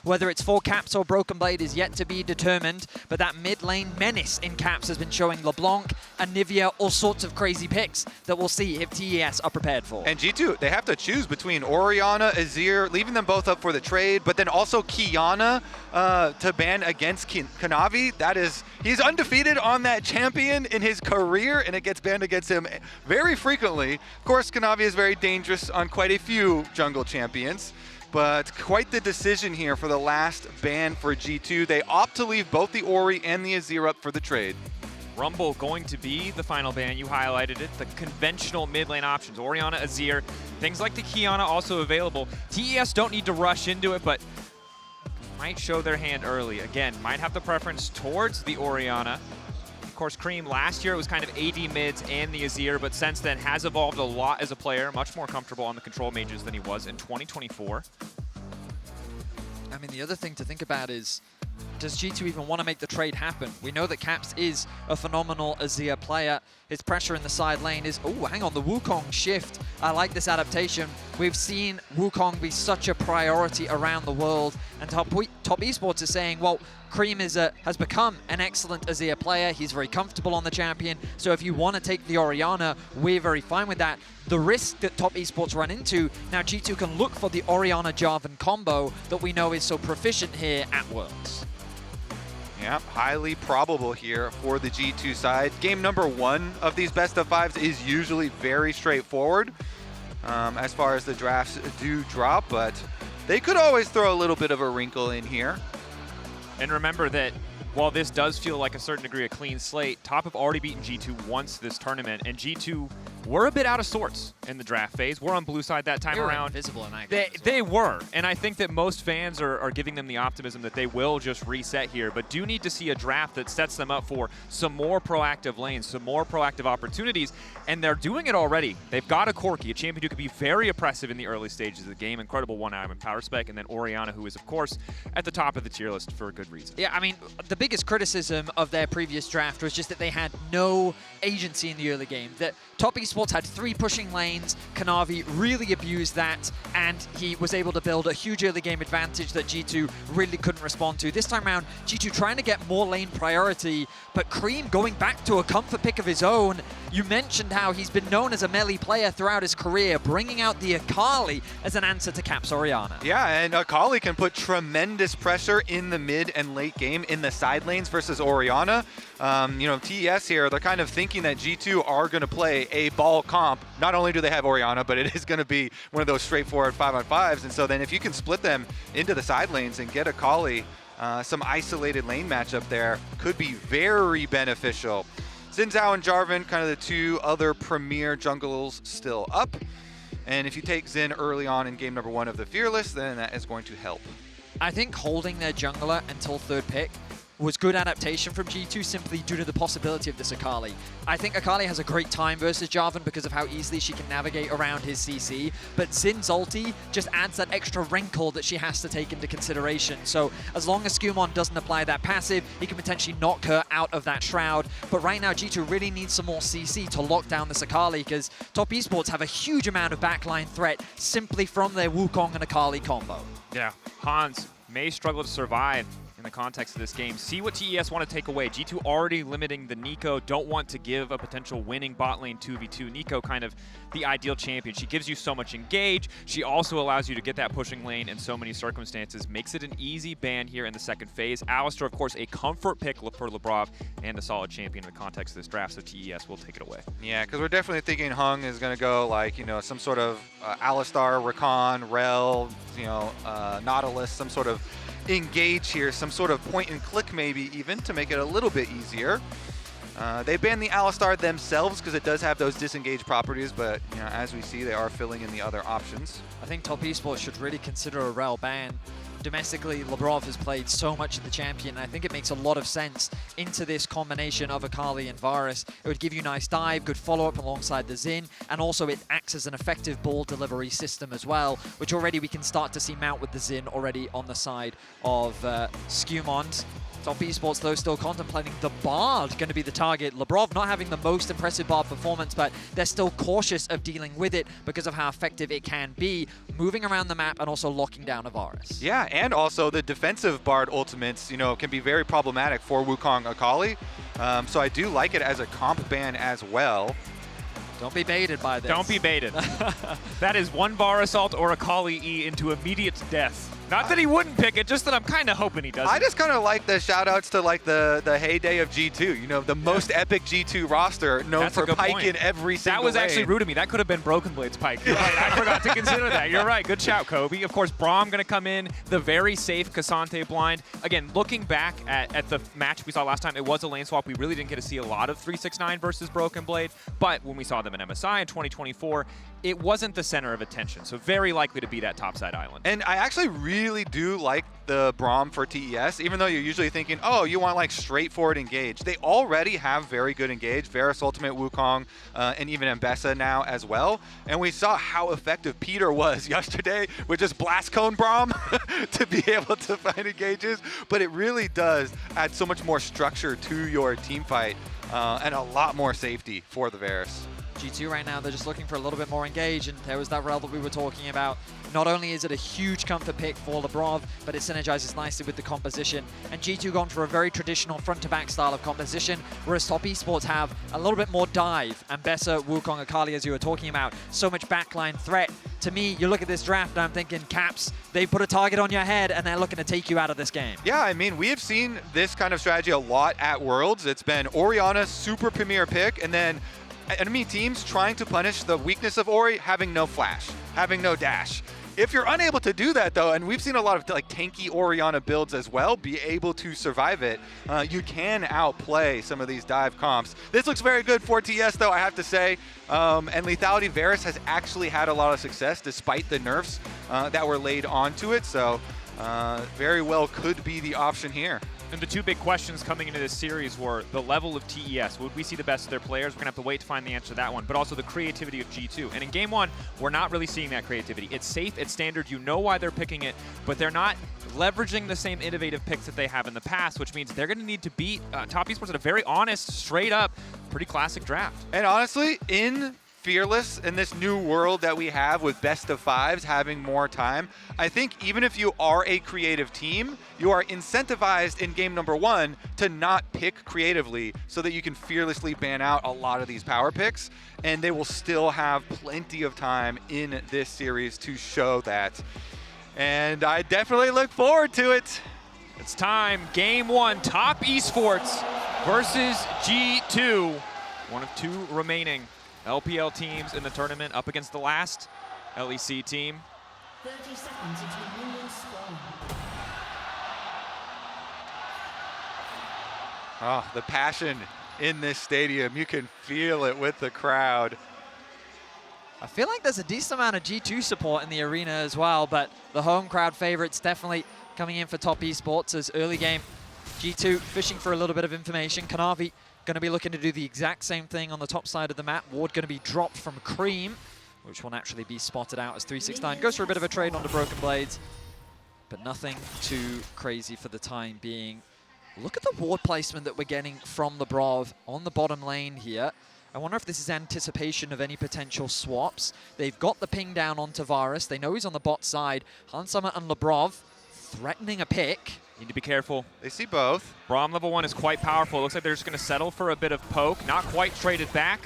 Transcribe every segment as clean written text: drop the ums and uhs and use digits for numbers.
Whether it's for Caps or Broken Blade is yet to be determined, but that mid lane menace in Caps has been showing LeBlanc, Anivia, all sorts of crazy picks that we'll see if TES are prepared for. And G2, they have to choose between Orianna, Azir, leaving them both up for the trade, but then also Qiyana to ban against Kanavi. He's undefeated on that champion in his career, and it gets banned against him very frequently. Of course, Kanavi is very dangerous on quite a few jungle champions, but quite the decision here for the last ban for G2. They opt to leave both the Ori and the Azir up for the trade. Rumble going to be the final ban. You highlighted it. The conventional mid lane options, Orianna, Azir, things like the Qiyana also available. TES don't need to rush into it, but might show their hand early. Again, might have the preference towards the Orianna. Of course, Creme last year it was kind of AD mids and the Azir, but since then has evolved a lot as a player, much more comfortable on the control mages than he was in 2024. I mean, the other thing to think about is, does G2 even want to make the trade happen? We know that Caps is a phenomenal Azir player. His pressure in the side lane is, oh, hang on, the Wukong shift. I like this adaptation. We've seen Wukong be such a priority around the world, and Top Esports is saying, well, Creme has become an excellent Azir player. He's very comfortable on the champion. So if you want to take the Orianna, we're very fine with that. The risk that Top Esports run into, now G2 can look for the Orianna-Jarvan combo that we know is so proficient here at Worlds. Yeah, highly probable here for the G2 side. Game number 1 of these best of 5s is usually very straightforward as far as the drafts do drop, but they could always throw a little bit of a wrinkle in here. And remember that while this does feel like a certain degree of clean slate, Top have already beaten G2 once this tournament, and G2 were a bit out of sorts in the draft phase. We're on blue side that time around. Invisible in that game They were, and I think that most fans are giving them the optimism that they will just reset here, but do need to see a draft that sets them up for some more proactive lanes, some more proactive opportunities, and they're doing it already. They've got a Corki, a champion who could be very oppressive in the early stages of the game, incredible one-item and power spec, and then Orianna, who is, of course, at the top of the tier list for a good reason. Yeah, I mean, the biggest criticism of their previous draft was just that they had no agency in the early game, that Top Esports had 3 pushing lanes. Kanavi really abused that, and he was able to build a huge early game advantage that G2 really couldn't respond to. This time around, G2 trying to get more lane priority, but Creme going back to a comfort pick of his own. You mentioned how he's been known as a melee player throughout his career, bringing out the Akali as an answer to Caps Orianna. Yeah, and Akali can put tremendous pressure in the mid and late game in the side lanes versus Orianna. You know, TES here, they're kind of thinking that G2 are going to play a ball comp. Not only do they have Orianna, but it is going to be one of those straightforward 5-on-5s. And so then if you can split them into the side lanes and get Akali some isolated lane matchup there, could be very beneficial. Xin Zhao and Jarvan, kind of the 2 other premier jungles still up. And if you take Xin early on in game number 1 of the Fearless, then that is going to help. I think holding their jungler until 3rd pick was good adaptation from G2 simply due to the possibility of this Akali. I think Akali has a great time versus Jarvan because of how easily she can navigate around his CC, but Xin's ulti just adds that extra wrinkle that she has to take into consideration. So as long as SkewMond doesn't apply that passive, he can potentially knock her out of that shroud. But right now, G2 really needs some more CC to lock down this Akali because Top Esports have a huge amount of backline threat simply from their Wukong and Akali combo. Yeah, Hans may struggle to survive in the context of this game. See what TES want to take away. G2 already limiting the Neeko, don't want to give a potential winning bot lane 2v2. Neeko kind of the ideal champion. She gives you so much engage. She also allows you to get that pushing lane in so many circumstances. Makes it an easy ban here in the second phase. Alistar, of course, a comfort pick for Labrov and a solid champion in the context of this draft, so TES will take it away. Yeah, because we're definitely thinking Hung is going to go like, you know, some sort of Alistar, Rakan, Rell, you know, Nautilus, some sort of engage here, some sort of point and click maybe even to make it a little bit easier. They banned the Alistar themselves because it does have those disengage properties, but you know, as we see, they are filling in the other options. I think Top Esports should really consider a Rell ban. Domestically, Labrov has played so much of the champion, and I think it makes a lot of sense into this combination of Akali and Varus. It would give you nice dive, good follow-up alongside the Xin, and also it acts as an effective ball delivery system as well, which already we can start to see mount with the Xin already on the side of SkewMond. Top Esports, though, still contemplating the Bard going to be the target. Labrov not having the most impressive Bard performance, but they're still cautious of dealing with it because of how effective it can be, moving around the map and also locking down a Varus. Yeah, and also the defensive Bard ultimates, you know, can be very problematic for Wukong Akali. So I do like it as a comp ban as well. Don't be baited by this. Don't be baited. That is one Varus ult or Akali E into immediate death. Not that he wouldn't pick it, just that I'm kind of hoping he doesn't. I just kind of like the shout-outs to like the heyday of G2. You know, the most epic G2 roster known That's a for good Pike point. in every single That was lane. actually rude of me. That could have been Broken Blade's Pike. You're right. I forgot to consider that. You're right. Good shout, Kobe. Of course, Braum going to come in. The very safe Ksante blind. Again, looking back at the match we saw last time, it was a lane swap. We really didn't get to see a lot of 369 versus Broken Blade. But when we saw them in MSI in 2024, it wasn't the center of attention. So very likely to be that topside island. And I actually really do like the Braum for TES, even though you're usually thinking, oh, you want like straightforward engage. They already have very good engage, Varus Ultimate, Wukong, and even Ambessa now as well. And we saw how effective Peter was yesterday with just Blast Cone Braum to be able to find engages. But it really does add so much more structure to your team fight and a lot more safety for the Varus. G2 right now, they're just looking for a little bit more engage, and there was that Rell that we were talking about. Not only is it a huge comfort pick for Labrov, but it synergizes nicely with the composition. And G2 gone for a very traditional front-to-back style of composition, whereas Top Esports have a little bit more dive. Ambessa, Wukong, Akali, as you were talking about, so much backline threat. To me, you look at this draft and I'm thinking, Caps, they put a target on your head and they're looking to take you out of this game. Yeah, I mean, we have seen this kind of strategy a lot at Worlds. It's been Orianna, super premier pick, and then enemy teams trying to punish the weakness of Ori, having no flash, having no dash. If you're unable to do that, though, and we've seen a lot of like tanky Orianna builds as well, be able to survive it, you can outplay some of these dive comps. This looks very good for TS, though, I have to say. And Lethality Varus has actually had a lot of success despite the nerfs that were laid onto it. So very well could be the option here. And the two big questions coming into this series were the level of TES. Would we see the best of their players? We're going to have to wait to find the answer to that one. But also the creativity of G2. And in Game 1, we're not really seeing that creativity. It's safe, it's standard, you know why they're picking it, but they're not leveraging the same innovative picks that they have in the past, which means they're going to need to beat Top Esports at a very honest, straight-up, pretty classic draft. And honestly, in Fearless, in this new world that we have with best of fives, having more time, I think even if you are a creative team, you are incentivized in game number 1 to not pick creatively so that you can fearlessly ban out a lot of these power picks, and they will still have plenty of time in this series to show that. And I definitely look forward to it. It's time. Game 1, Top Esports versus G2. One of two remaining LPL teams in the tournament up against the last LEC team. 30 seconds until minions spawn. Oh, the passion in this stadium. You can feel it with the crowd. I feel like there's a decent amount of G2 support in the arena as well, but the home crowd favorites definitely coming in for Top Esports as early game. G2 fishing for a little bit of information. Kanavi going to be looking to do the exact same thing on the top side of the map. Ward going to be dropped from Creme, which will naturally be spotted out as 369. Goes for a bit of a trade onto Broken Blades, but nothing too crazy for the time being. Look at the ward placement that we're getting from Labrov on the bottom lane here. I wonder if this is anticipation of any potential swaps. They've got the ping down onto Varus. They know he's on the bot side. Hansama and Labrov threatening a pick. Need to be careful. They see both. Braum level 1 is quite powerful. Looks like they're just going to settle for a bit of poke. Not quite traded back.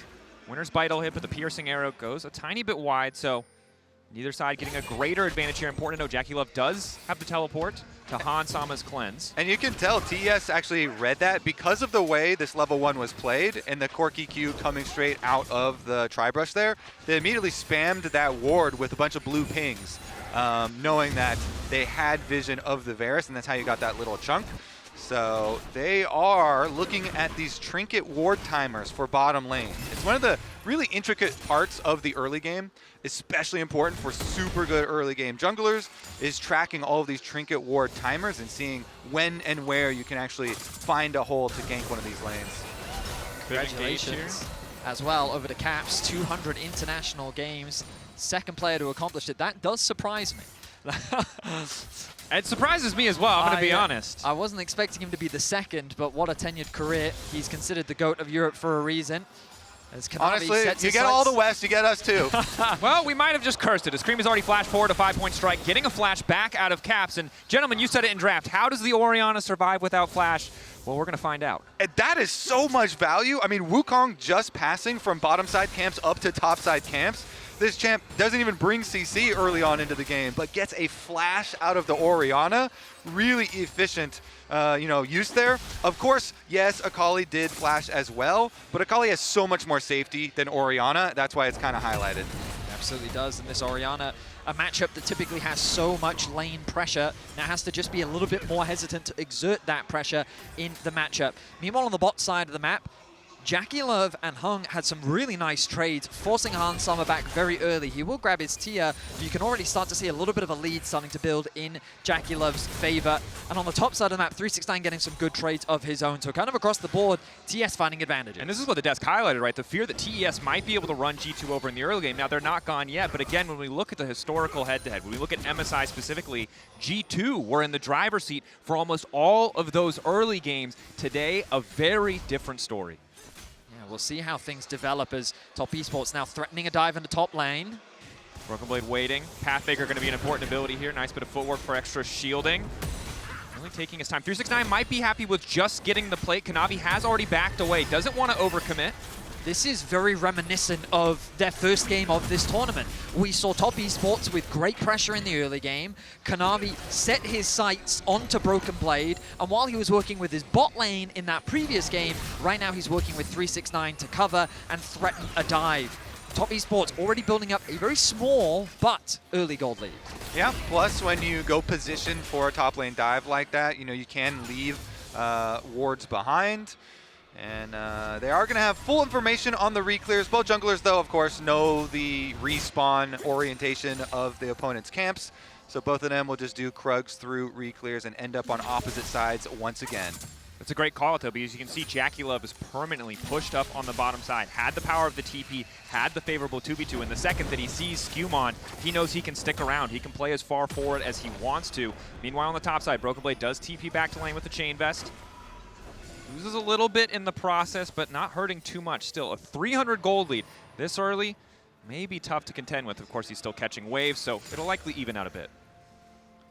Winner's Bite will hit, but the piercing arrow goes a tiny bit wide, so neither side getting a greater advantage here. Important to know JackeyLove does have the teleport to Hansama's cleanse. And you can tell TES actually read that because of the way this level 1 was played and the Corki Q coming straight out of the tri-brush there. They immediately spammed that ward with a bunch of blue pings, knowing that they had vision of the Varus, and that's how you got that little chunk. So they are looking at these trinket ward timers for bottom lane. It's one of the really intricate parts of the early game, especially important for super good early game junglers, is tracking all of these trinket ward timers and seeing when and where you can actually find a hole to gank one of these lanes. Congratulations as well over to Caps, 200 international games. Second player to accomplish it. That does surprise me. It surprises me as well, I'm going to be honest. I wasn't expecting him to be the second, but what a tenured career. He's considered the GOAT of Europe for a reason. As Kanavi Honestly, sets you his get sights. all the West, you get us too. Well, we might have just cursed it. As Creme has already flashed forward a 5-point strike, getting a flash back out of Caps. And gentlemen, you said it in draft. How does the Orianna survive without flash? Well, we're going to find out. And that is so much value. I mean, Wukong just passing from bottom side camps up to top side camps. This champ doesn't even bring CC early on into the game, but gets a flash out of the Orianna. Really efficient, use there. Of course, yes, Akali did flash as well, but Akali has so much more safety than Orianna. That's why it's kind of highlighted. Absolutely does, and this Orianna, a matchup that typically has so much lane pressure, now has to just be a little bit more hesitant to exert that pressure in the matchup. Meanwhile, on the bot side of the map, JackeyLove and Hung had some really nice trades, forcing Hansama back very early. He will grab his tier, but you can already start to see a little bit of a lead starting to build in JackeyLove's favor. And on the top side of the map, 369 getting some good trades of his own. So kind of across the board, TES finding advantages. And this is what the desk highlighted, right? The fear that TES might be able to run G2 over in the early game. Now, they're not gone yet, but again, when we look at the historical head-to-head, when we look at MSI specifically, G2 were in the driver's seat for almost all of those early games. Today, a very different story. We'll see how things develop as Top Esports now threatening a dive into top lane. Broken Blade waiting. Pathmaker going to be an important ability here. Nice bit of footwork for extra shielding. Really taking his time. 369 might be happy with just getting the plate. Kanavi has already backed away. Doesn't want to overcommit. This is very reminiscent of their first game of this tournament. We saw Top Esports with great pressure in the early game. Kanavi set his sights onto Broken Blade, and while he was working with his bot lane in that previous game, right now he's working with 369 to cover and threaten a dive. Top Esports already building up a very small but early gold lead. Yeah, plus when you go position for a top lane dive like that, you can leave wards behind. And they are going to have full information on the re-clears. Both junglers, though, of course, know the respawn orientation of the opponent's camps. So both of them will just do Krugs through re-clears and end up on opposite sides once again. It's a great call out, though, because you can see JackeyLove is permanently pushed up on the bottom side. Had the power of the TP, had the favorable 2v2, and the second that he sees SkewMond, he knows he can stick around. He can play as far forward as he wants to. Meanwhile, on the top side, Broken Blade does TP back to lane with the Chain Vest. Loses a little bit in the process, but not hurting too much. Still, a 300 gold lead this early may be tough to contend with. Of course, he's still catching waves, so it'll likely even out a bit.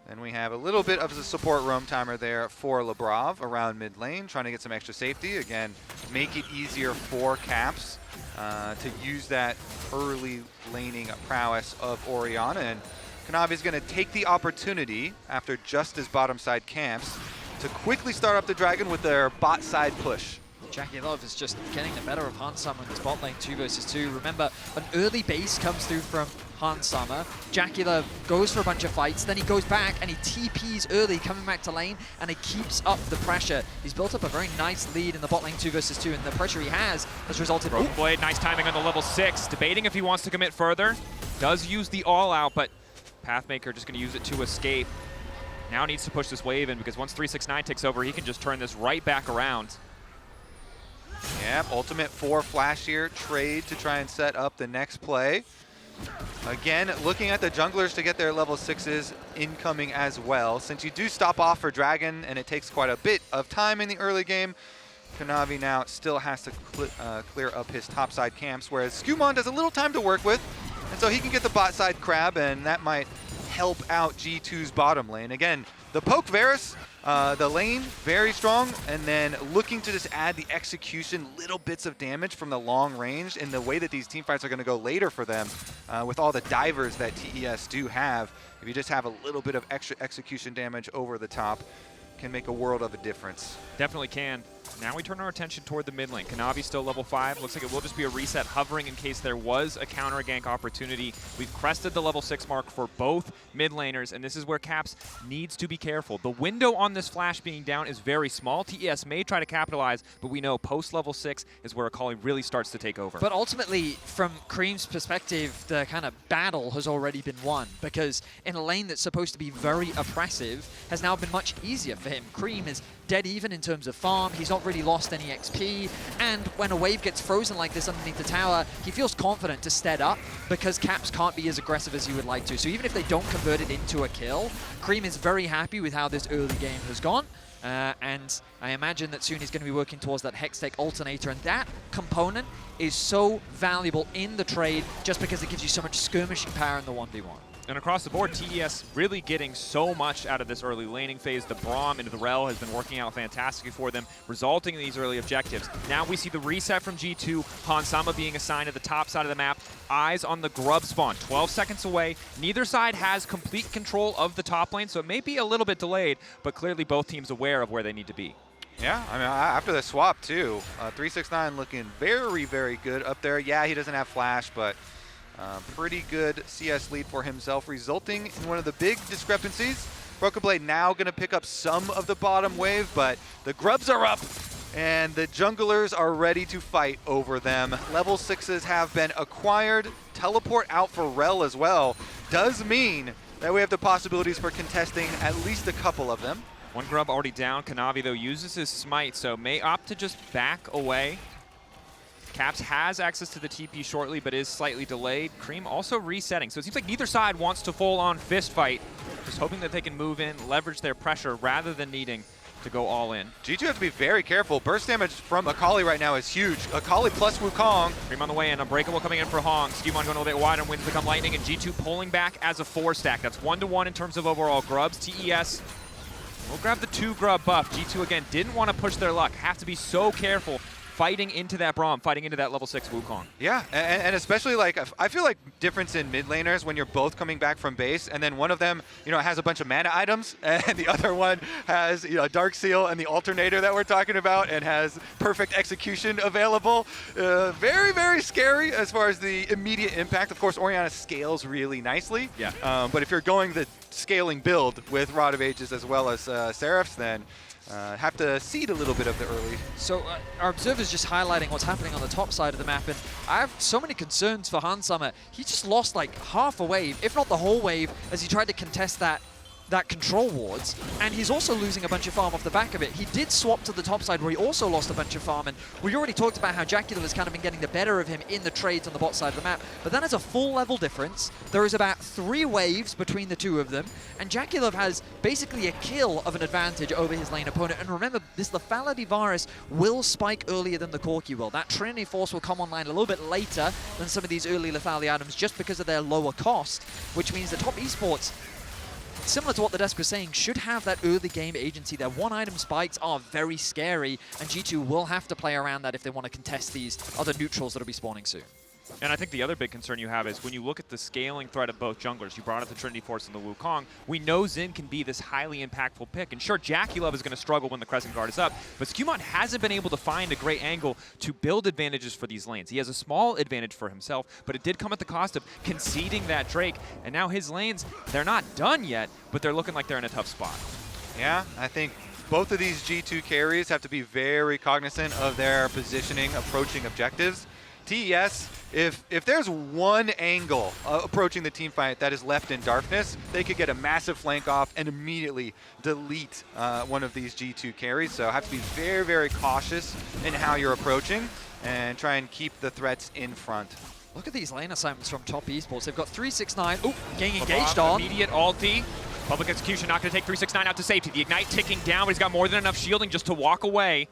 And we have a little bit of the support roam timer there for Labrov around mid lane, trying to get some extra safety. Again, make it easier for Caps to use that early laning prowess of Orianna. And Kanavi is going to take the opportunity after just his bottom side camps to quickly start up the Dragon with their bot side push. JackeyLove is just getting the better of Hansama in this bot lane 2 versus 2. Remember, an early base comes through from Hansama. JackeyLove goes for a bunch of fights, then he goes back and he TPs early, coming back to lane, and he keeps up the pressure. He's built up a very nice lead in the bot lane 2 versus 2, and the pressure he has resulted in... Broken Blade, nice timing on the level 6. Debating if he wants to commit further. Does use the all-out, but Pathmaker just going to use it to escape. Now needs to push this wave in, because once 369 takes over, he can just turn this right back around. Yep, ultimate 4 flash here, trade to try and set up the next play. Again, looking at the junglers to get their level 6s incoming as well. Since you do stop off for Dragon, and it takes quite a bit of time in the early game, Kanavi now still has to clear up his topside camps, whereas SkewMond has a little time to work with, and so he can get the bot side crab, and that might help out G2's bottom lane. Again, the poke Varus, the lane, very strong, and then looking to just add the execution, little bits of damage from the long range, and the way that these team fights are going to go later for them with all the divers that TES do have. If you just have a little bit of extra execution damage over the top, can make a world of a difference. Definitely can. Now we turn our attention toward the mid lane. Kanavi still level 5. Looks like it will just be a reset, hovering in case there was a counter gank opportunity. We've crested the level 6 mark for both mid laners, and this is where Caps needs to be careful. The window on this flash being down is very small. TES may try to capitalize, but we know post level 6 is where Akali really starts to take over. But ultimately, from Creme's perspective, the kind of battle has already been won, because in a lane that's supposed to be very oppressive, has now been much easier for for him. Creme is dead even in terms of farm. He's not really lost any XP. And when a wave gets frozen like this underneath the tower, he feels confident to stead up because Caps can't be as aggressive as he would like to. So even if they don't convert it into a kill, Creme is very happy with how this early game has gone. And I imagine that soon he's going to be working towards that Hextech alternator, and that component is so valuable in the trade just because it gives you so much skirmishing power in the 1v1. And across the board, TES really getting so much out of this early laning phase. The Braum into the Rell has been working out fantastically for them, resulting in these early objectives. Now we see the reset from G2, Hansama being assigned at the top side of the map, eyes on the Grub spawn, 12 seconds away. Neither side has complete control of the top lane, so it may be a little bit delayed, but clearly both teams aware of where they need to be. Yeah, I mean, after the swap, too, 369 looking very, very good up there. Yeah, he doesn't have flash, but pretty good CS lead for himself, resulting in one of the big discrepancies. Broken Blade now going to pick up some of the bottom wave, but the Grubs are up, and the junglers are ready to fight over them. Level 6s have been acquired. Teleport out for Rell as well does mean that we have the possibilities for contesting at least a couple of them. One Grub already down. Kanavi, though, uses his smite, so may opt to just back away. Caps has access to the TP shortly, but is slightly delayed. Creme also resetting, so it seems like neither side wants to full-on fist fight, just hoping that they can move in, leverage their pressure, rather than needing to go all in. G2 have to be very careful. Burst damage from Akali right now is huge. Akali plus Wukong. Creme on the way in, Unbreakable coming in for Hong. SkewMond going a little bit wide, and winds become lightning, and G2 pulling back as a 4-stack. That's 1-to-1 in terms of overall grubs. TES will grab the 2 grub buff. G2, again, didn't want to push their luck. Have to be so careful fighting into that Braum, fighting into that level 6 Wukong. Yeah, and especially like, I feel like difference in mid laners when you're both coming back from base, and then one of them, you know, has a bunch of mana items, and the other one has, you know, a Dark Seal and the alternator that we're talking about, and has perfect execution available. Very, very scary as far as the immediate impact. Of course, Orianna scales really nicely. Yeah. But if you're going the scaling build with Rod of Ages as well as Seraphs, then have to cede a little bit of the early. So our observer's just highlighting what's happening on the top side of the map, and I have so many concerns for Hansama. He just lost like half a wave, if not the whole wave, as he tried to contest that control wards, and he's also losing a bunch of farm off the back of it. He did swap to the top side where he also lost a bunch of farm, and we already talked about how JackeyLove has kind of been getting the better of him in the trades on the bot side of the map, but that is a full level difference. There is about 3 waves between the two of them, and JackeyLove has basically a kill of an advantage over his lane opponent. And remember, this lethality Varus will spike earlier than the Corki will. That Trinity Force will come online a little bit later than some of these early lethality items just because of their lower cost, which means the top esports, similar to what the desk was saying, should have that early game agency. Their one-item spikes are very scary, and G2 will have to play around that if they want to contest these other neutrals that will be spawning soon. And I think the other big concern you have is when you look at the scaling threat of both junglers, you brought up the Trinity Force and the Wukong, we know Xin can be this highly impactful pick. And sure, JackeyLove is going to struggle when the Crescent Guard is up, but SkewMond hasn't been able to find a great angle to build advantages for these lanes. He has a small advantage for himself, but it did come at the cost of conceding that Drake. And now his lanes, they're not done yet, but they're looking like they're in a tough spot. Yeah, I think both of these G2 carries have to be very cognizant of their positioning, approaching objectives. TES, if there's one angle approaching the team fight that is left in darkness, they could get a massive flank off and immediately delete one of these G2 carries. So have to be very, very cautious in how you're approaching and try and keep the threats in front. Look at these lane assignments from top esports. They've got 369. Ooh, getting Labrov, engaged on. Immediate ulti. Public execution not going to take 369 out to safety. The Ignite ticking down, but he's got more than enough shielding just to walk away.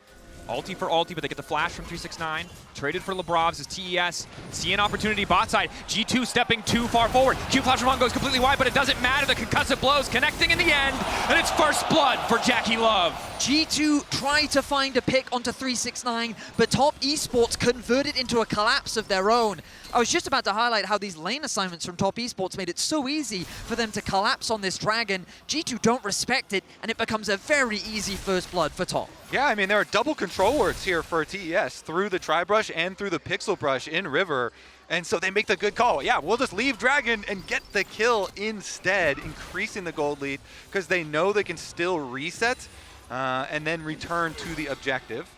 Ulti for ulti, but they get the flash from 369. Traded for Labrov's is TES. See an opportunity bot side. G2 stepping too far forward. Q flash from Hong goes completely wide, but it doesn't matter. The concussive blows connecting in the end, and it's first blood for JackeyLove. G2 try to find a pick onto 369, but top esports convert it into a collapse of their own. I was just about to highlight how these lane assignments from top esports made it so easy for them to collapse on this dragon. G2 don't respect it, and it becomes a very easy first blood for top. Yeah, I mean, there are double control wards here for TES through the Tri-Brush and through the Pixel Brush in River. And so they make the good call. Yeah, we'll just leave Dragon and get the kill instead, increasing the gold lead because they know they can still reset and then return to the objective.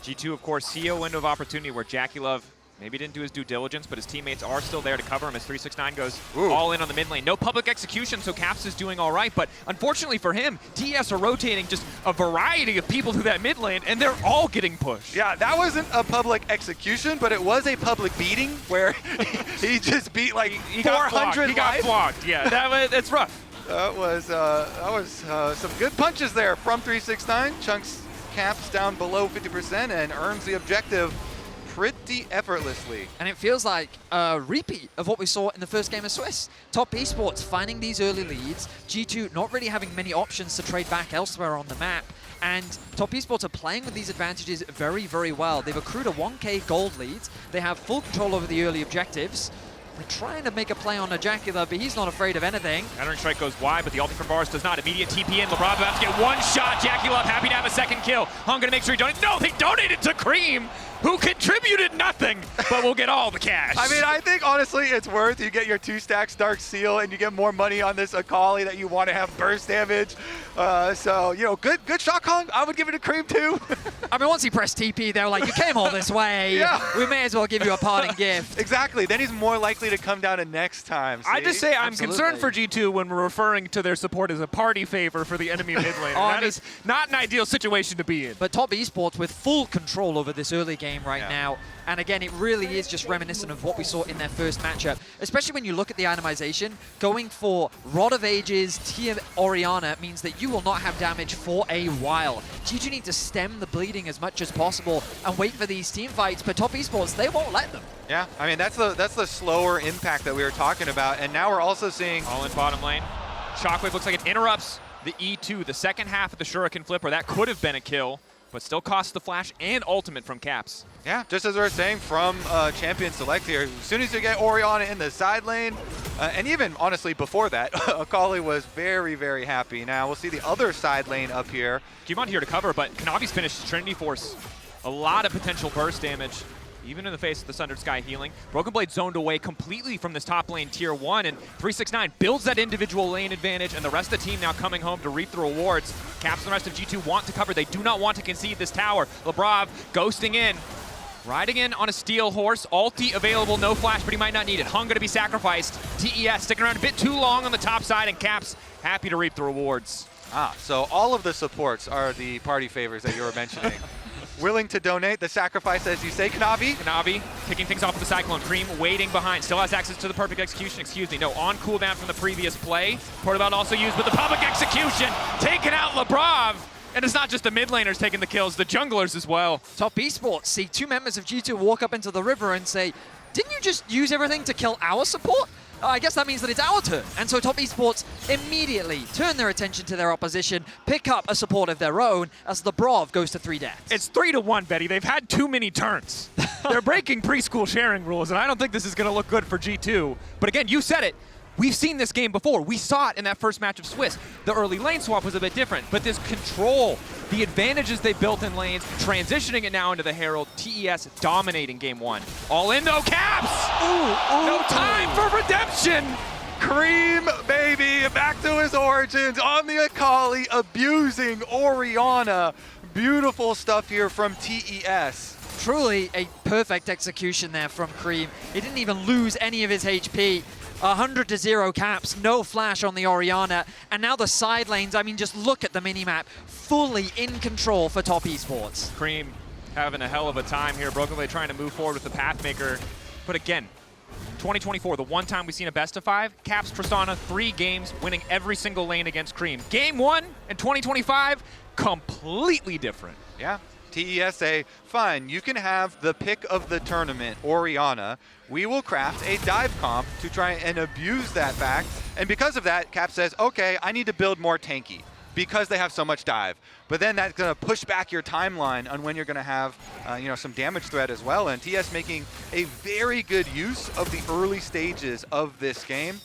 G2, of course, see a window of opportunity where JackeyLove Maybe didn't do his due diligence, but his teammates are still there to cover him as 369 goes Ooh. all in on the mid lane. No public execution, so Caps is doing all right, but unfortunately for him, TES are rotating just a variety of people through that mid lane, and they're all getting pushed. Yeah, that wasn't a public execution, but it was a public beating where he just beat like He got 400 He got flogged, yeah. That's rough. That was some good punches there from 369. Chunks Caps down below 50% and earns the objective pretty effortlessly. And it feels like a repeat of what we saw in the first game of Swiss. Top Esports finding these early leads, G2 not really having many options to trade back elsewhere on the map, and Top Esports are playing with these advantages very, very well. They've accrued a 1k gold lead, they have full control over the early objectives. They're trying to make a play on a JackeyLove, but he's not afraid of anything. Entering strike goes wide, but the ulti from Varus does not. Immediate TP in. Labrov about to get one shot. JackeyLove happy to have a second kill. I'm gonna make sure he donates. No, they donated to Creme, who contributed nothing, but will get all the cash. I mean, I think honestly it's worth. You get your 2 stacks Dark Seal and you get more money on this Akali that you want to have burst damage. So, you know, good shot calling. I would give it a Creme too. I mean, once he pressed TP, they were like, you came all this way. Yeah. We may as well give you a parting gift. Exactly. Then he's more likely to come down to next time. I see? just say I'm Absolutely. concerned for G2 when we're referring to their support as a party favor for the enemy mid lane. Oh, I That mean- is not an ideal situation to be in. But Top Esports with full control over this early game right Yeah. now. And again, it really is just reminiscent of what we saw in their first matchup. Especially when you look at the itemization, going for Rod of Ages, Tier Orianna means that you will not have damage for a while. G2 need to stem the bleeding as much as possible and wait for these team fights, but Top Esports, they won't let them. Yeah, I mean, that's the slower impact that we were talking about. And now we're also seeing All in bottom lane. Shockwave looks like it interrupts the E2, the second half of the Shuriken Flipper. That could have been a kill, but still costs the flash and ultimate from Caps. Yeah, just as we were saying from Champion Select here, as soon as you get Orianna in the side lane, and even honestly before that, Akali was very, very happy. Now we'll see the other side lane up here. SkewMond here to cover, but Kanavi's finished Trinity Force. A lot of potential burst damage, even in the face of the Sundered Sky healing. Broken Blade zoned away completely from this top lane tier 1, and 369 builds that individual lane advantage, and the rest of the team now coming home to reap the rewards. Caps and the rest of G2 want to cover. They do not want to concede this tower. Labrov ghosting in. Riding in on a steel horse, ulti available, no flash, but he might not need it. Hung gonna be sacrificed. TES sticking around a bit too long on the top side, and Caps happy to reap the rewards. So all of the supports are the party favors that you were mentioning. Willing to donate the sacrifice, as you say, Kanavi. Kanavi kicking things off with the Cyclone. Creme waiting behind. Still has access to the perfect execution. Excuse me. No, on cooldown from the previous play. Portabout also used, but the public execution taking out Labrov. And it's not just the mid laners taking the kills, the junglers as well. Top Esports see 2 members of G2 walk up into the river and say, didn't you just use everything to kill our support? I guess that means that it's our turn. And so Top Esports immediately turn their attention to their opposition, pick up a support of their own as Labrov goes to 3 deaths. It's 3-1, Betty. They've had too many turns. They're breaking preschool sharing rules, and I don't think this is going to look good for G2. But again, you said it. We've seen this game before. We saw it in that first match of Swiss. The early lane swap was a bit different, but this control, the advantages they built in lanes, transitioning it now into the Herald, TES dominating game 1. All in though, Caps! No time for redemption! Creme, baby, back to his origins on the Akali, abusing Orianna. Beautiful stuff here from TES. Truly a perfect execution there from Creme. He didn't even lose any of his HP. 100-0 Caps, no flash on the Orianna, and now the side lanes, I mean, just look at the minimap, fully in control for Top Esports. Creme having a hell of a time here. Broken Blade trying to move forward with the Pathmaker. But again, 2024, the one time we've seen a best of 5, Caps Tristana, 3 games, winning every single lane against Creme. Game 1 in 2025, completely different. Yeah. TES say, fine, you can have the pick of the tournament, Orianna. We will craft a dive comp to try and abuse that fact. And because of that, Cap says, okay, I need to build more tanky because they have so much dive. But then that's going to push back your timeline on when you're going to have some damage threat as well. And TES making a very good use of the early stages of this game.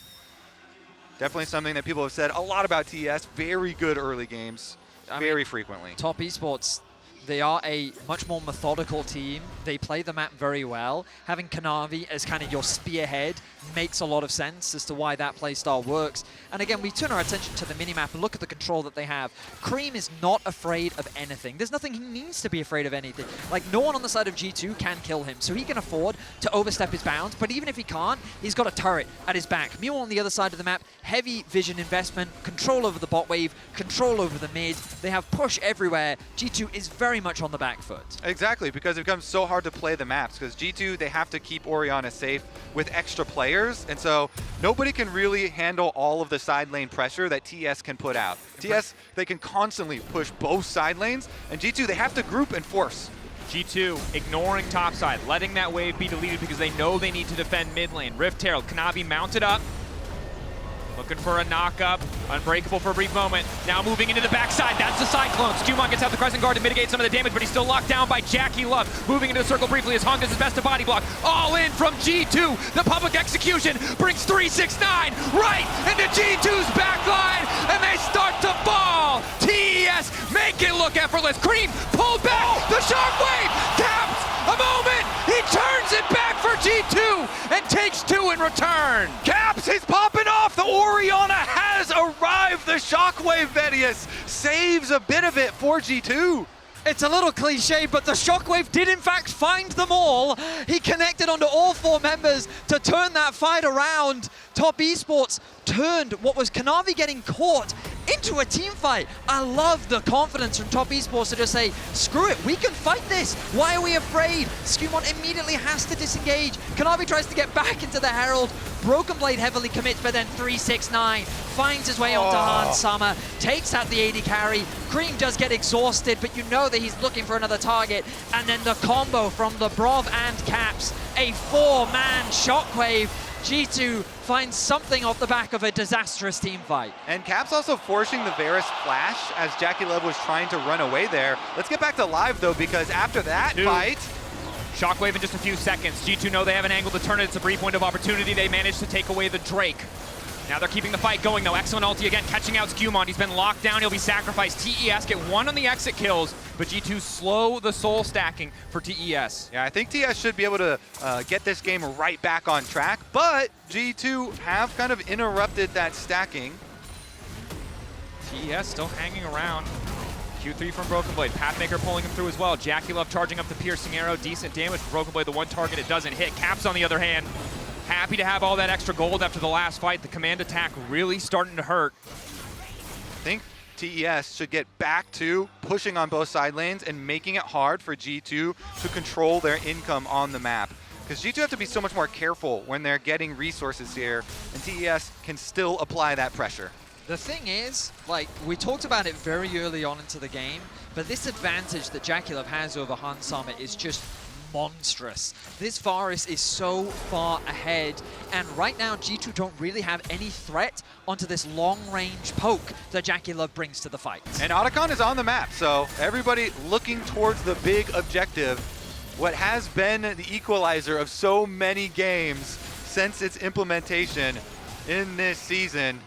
Definitely something that people have said a lot about TES. Very good early games, very frequently. Top Esports, They are a much more methodical team. They play the map very well. Having Kanavi as kind of your spearhead makes a lot of sense as to why that playstyle works. And again, we turn our attention to the minimap and look at the control that they have. Creme is not afraid of anything. There's nothing he needs to be afraid of anything. Like, no one on the side of G2 can kill him, so he can afford to overstep his bounds. But even if he can't, he's got a turret at his back. Meanwhile, on the other side of the map, heavy vision investment, control over the bot wave, control over the mid. They have push everywhere. G2 is very much on the back foot. Exactly, because it becomes so hard to play the maps, because G2, they have to keep Orianna safe with extra players, and so nobody can really handle all of the side lane pressure that TES can put out. TES, they can constantly push both side lanes, and G2, they have to group and force. G2 ignoring topside, letting that wave be deleted because they know they need to defend mid lane. Rift Herald, Kanavi mounted up. Looking for a knock-up, unbreakable for a brief moment. Now moving into the backside, that's the Cyclone. SkewMond gets out the Crescent Guard to mitigate some of the damage, but he's still locked down by JackeyLove. Moving into the circle briefly as Hung does his best to body block. All in from G2. The public execution brings 369 right into G2's backline, and they start to fall. TES make it look effortless. Creme pulled back, the shockwave caps a moment. He turns it back for G2 and takes 2 in return. Caps, he's popping off. The Orianna has arrived. The shockwave Vedius saves a bit of it for G2. It's a little cliche, but the shockwave did in fact find them all. He connected onto all 4 members to turn that fight around. Top Esports turned what was Kanavi getting caught into a team fight. I love the confidence from Top Esports to just say, screw it, we can fight this. Why are we afraid? SkewMond immediately has to disengage. Kanavi tries to get back into the Herald. Broken Blade heavily commits, but then 369 finds his way onto Han Summer, takes out the AD carry. Creme does get exhausted, but you know that he's looking for another target. And then the combo from Labrov and Caps, a 4-man shockwave. G2 finds something off the back of a disastrous team fight. And Caps also forcing the Varus flash as JackeyLove was trying to run away there. Let's get back to live though, because after that fight, Shockwave in just a few seconds. G2 know they have an angle to turn it. It's a brief window of opportunity. They managed to take away the Drake. Now they're keeping the fight going though. Excellent ulti again, catching out SkewMond. He's been locked down, he'll be sacrificed. TES get 1 on the exit kills, but G2 slow the soul stacking for TES. Yeah, I think TES should be able to get this game right back on track, but G2 have kind of interrupted that stacking. TES still hanging around. Q3 from Broken Blade. Pathmaker pulling him through as well. JackeyLove charging up the piercing arrow. Decent damage from Broken Blade. The one target it doesn't hit. Caps on the other hand, happy to have all that extra gold after the last fight. The command attack really starting to hurt. I think TES should get back to pushing on both side lanes and making it hard for G2 to control their income on the map. Because G2 have to be so much more careful when they're getting resources here, and TES can still apply that pressure. The thing is, like, we talked about it very early on into the game, but this advantage that JackeyLove has over Han Summer is just monstrous. This Varus is so far ahead, and right now G2 don't really have any threat onto this long-range poke that JackeyLove brings to the fight. And Otacon is on the map, so everybody looking towards the big objective, what has been the equalizer of so many games since its implementation in this season.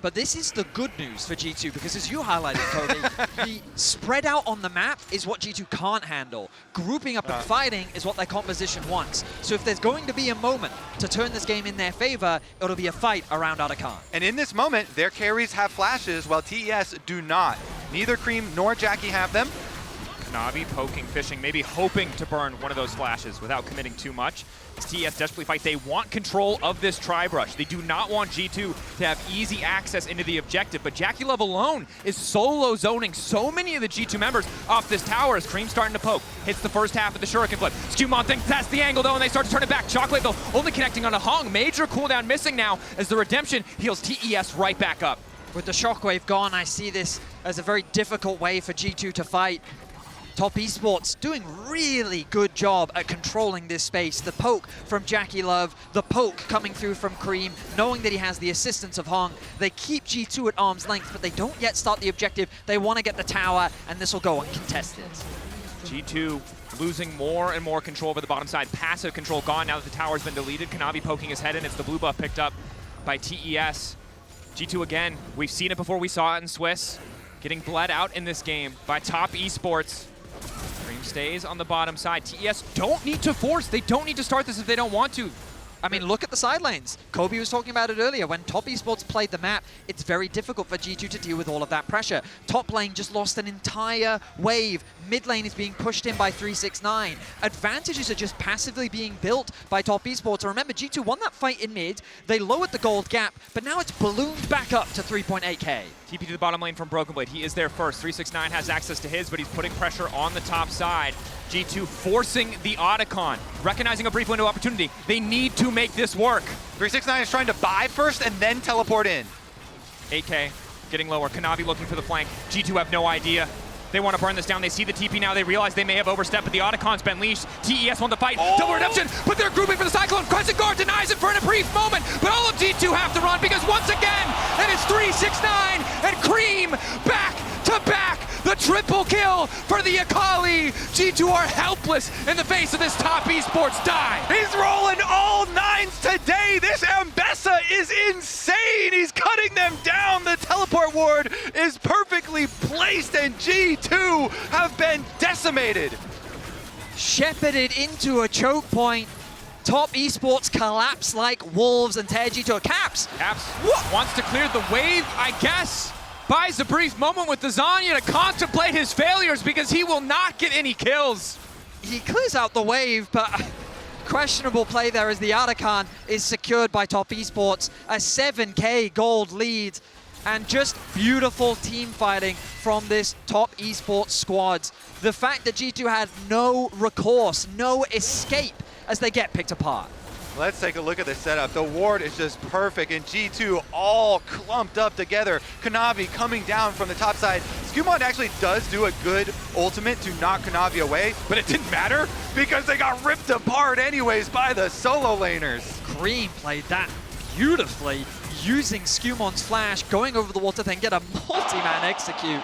But this is the good news for G2, because as you highlighted, Cody, the spread out on the map is what G2 can't handle. Grouping up and fighting is what their composition wants. So if there's going to be a moment to turn this game in their favor, it'll be a fight around Otacon. And in this moment, their carries have flashes, while TES do not. Neither Creme nor Jackie have them. Kanavi poking, fishing, maybe hoping to burn one of those flashes without committing too much. As TES desperately fight, they want control of this tri-brush. They do not want G2 to have easy access into the objective, but JackeyLove alone is solo zoning so many of the G2 members off this tower as Creme's starting to poke. Hits the first half of the Shuriken flip. SkewMond thinks that's the angle though, and they start to turn it back. Shockwave though, only connecting on a Hung. Major cooldown missing now as the Redemption heals TES right back up. With the Shockwave gone, I see this as a very difficult way for G2 to fight. Top Esports doing really good job at controlling this space. The poke from JackeyLove, the poke coming through from Creme, knowing that he has the assistance of Hung. They keep G2 at arm's length, but they don't yet start the objective. They want to get the tower, and this will go uncontested. G2 losing more and more control over the bottom side. Passive control gone now that the tower's been deleted. Kanavi poking his head in. It's the blue buff picked up by TES. G2 again, we've seen it before, we saw it in Swiss. Getting bled out in this game by Top Esports. Braum stays on the bottom side. TES don't need to force. They don't need to start this if they don't want to. I mean, look at the side lanes. Kobe was talking about it earlier. When Top Esports played the map, it's very difficult for G2 to deal with all of that pressure. Top lane just lost an entire wave. Mid lane is being pushed in by 369. Advantages are just passively being built by Top Esports. And remember, G2 won that fight in mid. They lowered the gold gap, but now it's ballooned back up to 3.8k. TP to the bottom lane from Broken Blade. He is there first. 369 has access to his, but he's putting pressure on the top side. G2 forcing the Otacon, recognizing a brief window of opportunity. They need to make this work. 369 is trying to buy first and then teleport in. 8K getting lower. Kanavi looking for the flank. G2 have no idea. They want to burn this down. They see the TP now. They realize they may have overstepped, but the Otacon's been leashed. TES won the fight. Oh! Double redemption, but they're grouping for the Cyclone. Crescent Guard denies it for a brief moment, but all of G2 have to run because once again, and it's 369 and Creme back to back. The triple kill for the Akali. G2 are helpless in the face of this Top Esports dive. He's rolling all nines today. This Ambessa is insane. He's cutting them down. The teleport ward is perfectly placed, and G2 have been decimated. Shepherded into a choke point. Top Esports collapse like wolves and tear G2 caps. Caps wants to clear the wave, I guess. Buys a brief moment with the Zanya to contemplate his failures because he will not get any kills. He clears out the wave, but questionable play there as the Otacon is secured by Top Esports. A 7k gold lead and just beautiful team fighting from this Top Esports squad. The fact that G2 had no recourse, no escape as they get picked apart. Let's take a look at the setup. The ward is just perfect, and G2 all clumped up together. Kanavi coming down from the top side. SkewMond actually does do a good ultimate to knock Kanavi away, but it didn't matter because they got ripped apart anyways by the solo laners. Creme played that beautifully, using SkewMond's flash, going over the wall to then get a multi-man execute.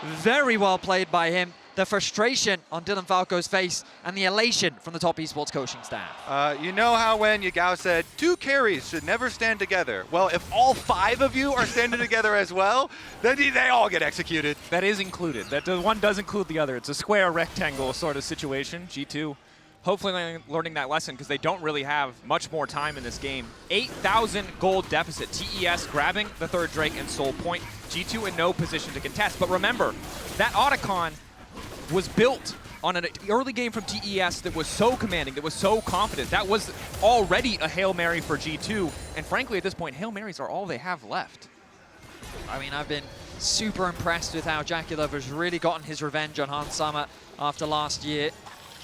Very well played by him. The frustration on Dylan Falco's face and the elation from the Top Esports coaching staff. You know how when Yagao said, 2 carries should never stand together? Well, if all 5 of you are standing together as well, then they all get executed. That is included. That one does include the other. It's a square rectangle sort of situation. G2 hopefully learning that lesson because they don't really have much more time in this game. 8,000 gold deficit. TES grabbing the third Drake and Soul Point. G2 in no position to contest. But remember, that Otacon was built on an early game from TES that was so commanding, that was so confident. That was already a Hail Mary for G2. And frankly, at this point, Hail Marys are all they have left. I mean, I've been super impressed with how JackeyLove has really gotten his revenge on Hans Summer after last year.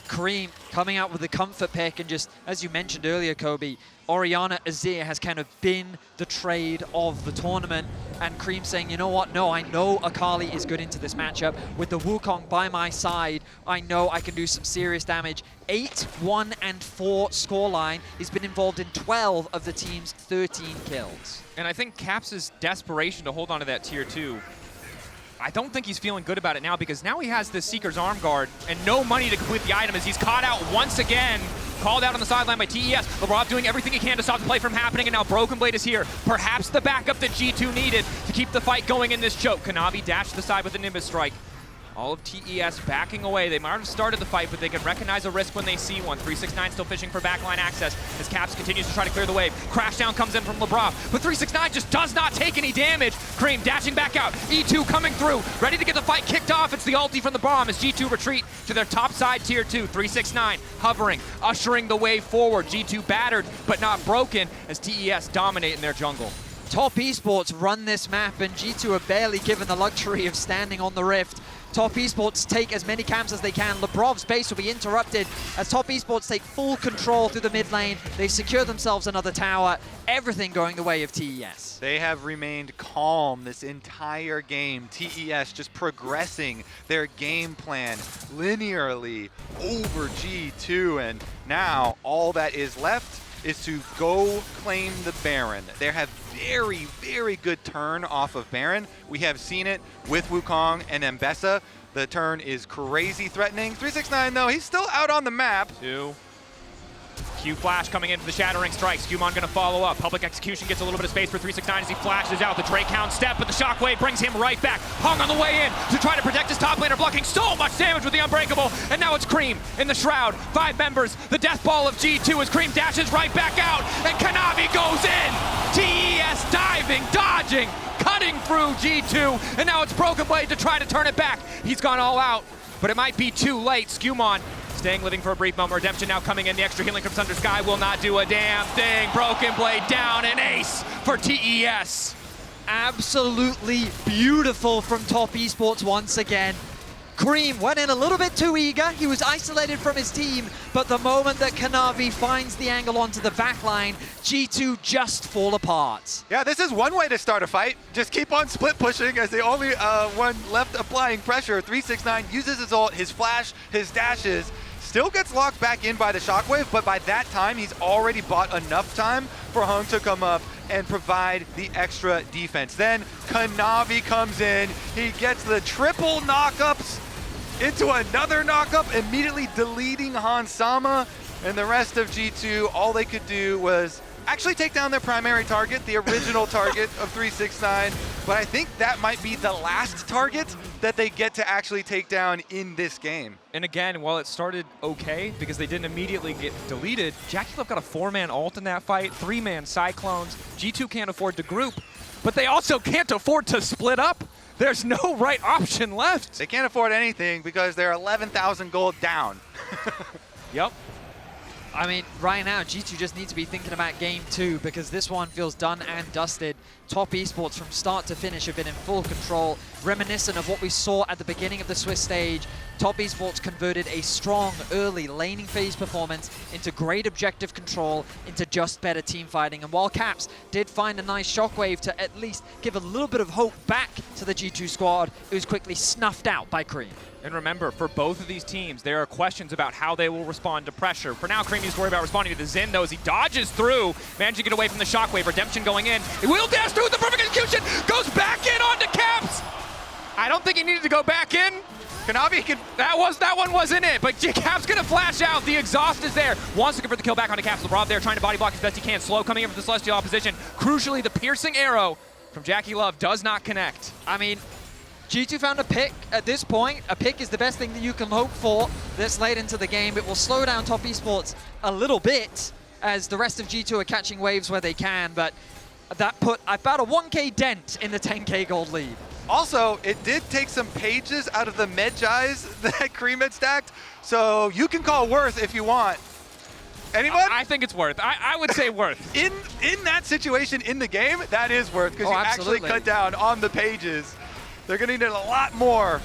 Creme coming out with the comfort pick, and just, as you mentioned earlier, Kobe, Orianna Azir has kind of been the trade of the tournament, and Creme saying, you know what, no, I know Akali is good into this matchup. With the Wukong by my side, I know I can do some serious damage. 8, 1, and 4 scoreline. He's been involved in 12 of the team's 13 kills. And I think Caps' desperation to hold on to that tier 2, I don't think he's feeling good about it now because now he has this Seeker's Arm Guard and no money to complete the item as he's caught out once again. Called out on the sideline by TES. Labrov doing everything he can to stop the play from happening, and now Broken Blade is here. Perhaps the backup that G2 needed to keep the fight going in this choke. Kanavi dashed to the side with the Nimbus Strike. All of TES backing away. They might have started the fight, but they can recognize a risk when they see one. 369 still fishing for backline access as Caps continues to try to clear the wave. Crashdown comes in from Labrov, but 369 just does not take any damage. Creme dashing back out. E2 coming through, ready to get the fight kicked off. It's the ulti from the Braum as G2 retreat to their top side tier 2. 369 hovering, ushering the wave forward. G2 battered, but not broken as TES dominate in their jungle. Top Esports run this map, and G2 are barely given the luxury of standing on the rift. Top Esports take as many camps as they can. Labrov's base will be interrupted as Top Esports take full control through the mid lane. They secure themselves another tower. Everything going the way of TES. They have remained calm this entire game. TES just progressing their game plan linearly over G2, and now all that is left is to go claim the Baron. They have very, very good turn off of Baron. We have seen it with Wukong and Ambessa. The turn is crazy threatening. 369 though, he's still out on the map. 2. Q flash coming in for the Shattering Strike. SkewMond gonna follow up. Public Execution gets a little bit of space for 369 as he flashes out. The Drake count step, but the Shockwave brings him right back. Hung on the way in to try to protect his top laner, blocking so much damage with the Unbreakable. And now it's Creme in the Shroud. 5 members. The Death Ball of G2 as Creme dashes right back out. And Kanavi goes in. TES diving, dodging, cutting through G2. And now it's Broken Blade to try to turn it back. He's gone all out, but it might be too late. SkewMond staying living for a brief moment. Redemption now coming in. The extra healing from Thunder Sky will not do a damn thing. Broken Blade down, an ace for TES. Absolutely beautiful from Top Esports once again. Creme went in a little bit too eager. He was isolated from his team, but the moment that Kanavi finds the angle onto the backline, G2 just fall apart. Yeah, this is one way to start a fight. Just keep on split pushing as the only one left applying pressure. 369 uses his ult, his flash, his dashes. Still gets locked back in by the Shockwave, but by that time, he's already bought enough time for Hung to come up and provide the extra defense. Then Kanavi comes in. He gets the triple knockups into another knockup, immediately deleting Hans Sama. And the rest of G2, all they could do was actually take down their primary target, the original target of 369. But I think that might be the last target that they get to actually take down in this game. And again, while it started okay, because they didn't immediately get deleted, JackeyLove got a 4-man ult in that fight, 3-man Cyclones. G2 can't afford to group, but they also can't afford to split up. There's no right option left. They can't afford anything because they're 11,000 gold down. Yep. I mean, right now, G2 just needs to be thinking about game 2 because this one feels done and dusted. Top Esports from start to finish have been in full control, reminiscent of what we saw at the beginning of the Swiss stage. Top Esports converted a strong early laning phase performance into great objective control, into just better team fighting. And while Caps did find a nice Shockwave to at least give a little bit of hope back to the G2 squad, it was quickly snuffed out by Creme. And remember, for both of these teams, there are questions about how they will respond to pressure. For now, Creme needs to worry about responding to the Xin, though, as he dodges through, managing to get away from the Shockwave. Redemption going in. He will dash through with the perfect execution. Goes back in onto Caps. I don't think he needed to go back in. Kanavi can... That one wasn't it, but Caps gonna flash out. The exhaust is there. Wants to convert the kill back onto Caps. Labrov there trying to body block as best he can. Slow coming in from the Celestial opposition. Crucially, the piercing arrow from JackeyLove does not connect. I mean, G2 found a pick at this point. A pick is the best thing that you can hope for this late into the game. It will slow down Top Esports a little bit as the rest of G2 are catching waves where they can, but that put about a 1k dent in the 10k gold lead. Also, it did take some pages out of the Medjais that Creme had stacked, so you can call worth if you want. Anyone? I think it's worth. I would say worth. In that situation in the game, that is worth, because you actually cut down on the pages. They're going to need a lot more.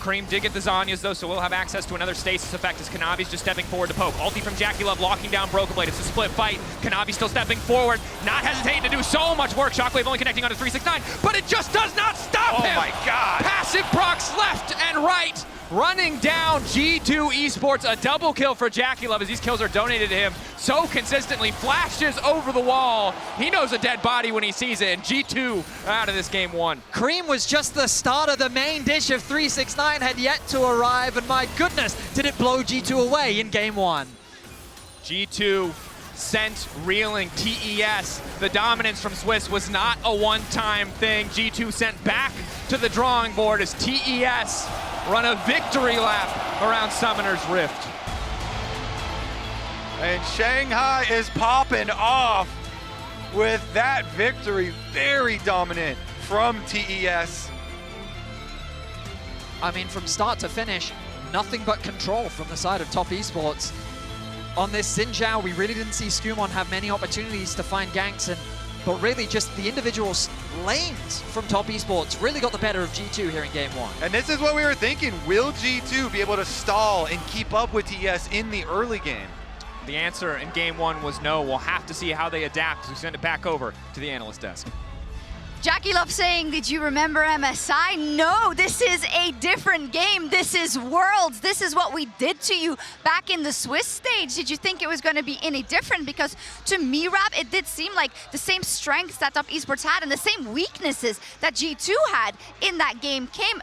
Creme did get the Zanyas, though, so we'll have access to another stasis effect as Kanavi's just stepping forward to poke. Ulti from JackeyLove locking down Broken Blade. It's a split fight. Kanavi still stepping forward, not hesitating to do so much work. Shockwave only connecting onto 369, but it just does not stop him. Oh my God. Passive procs left and right. Running down G2 Esports, a double kill for JackeyLove as these kills are donated to him so consistently. Flashes over the wall. He knows a dead body when he sees it, and G2 out of this game 1. Creme was just the starter. The main dish of 369 had yet to arrive, and my goodness, did it blow G2 away in game 1. G2 sent reeling TES. The dominance from Swiss was not a one-time thing. G2 sent back to the drawing board as TES run a victory lap around Summoner's Rift. And Shanghai is popping off with that victory. Very dominant from TES. I mean, from start to finish, nothing but control from the side of Top Esports. On this Xin Zhao, we really didn't see SkewMond have many opportunities to find ganks, but really just the individual lanes from Top Esports really got the better of G2 here in game 1. And this is what we were thinking. Will G2 be able to stall and keep up with TES in the early game? The answer in game 1 was no. We'll have to see how they adapt as we send it back over to the analyst desk. JackeyLove saying, did you remember MSI? No, this is a different game. This is Worlds. This is what we did to you back in the Swiss stage. Did you think it was going to be any different? Because to me, Rab, it did seem like the same strengths that Top Esports had and the same weaknesses that G2 had in that game came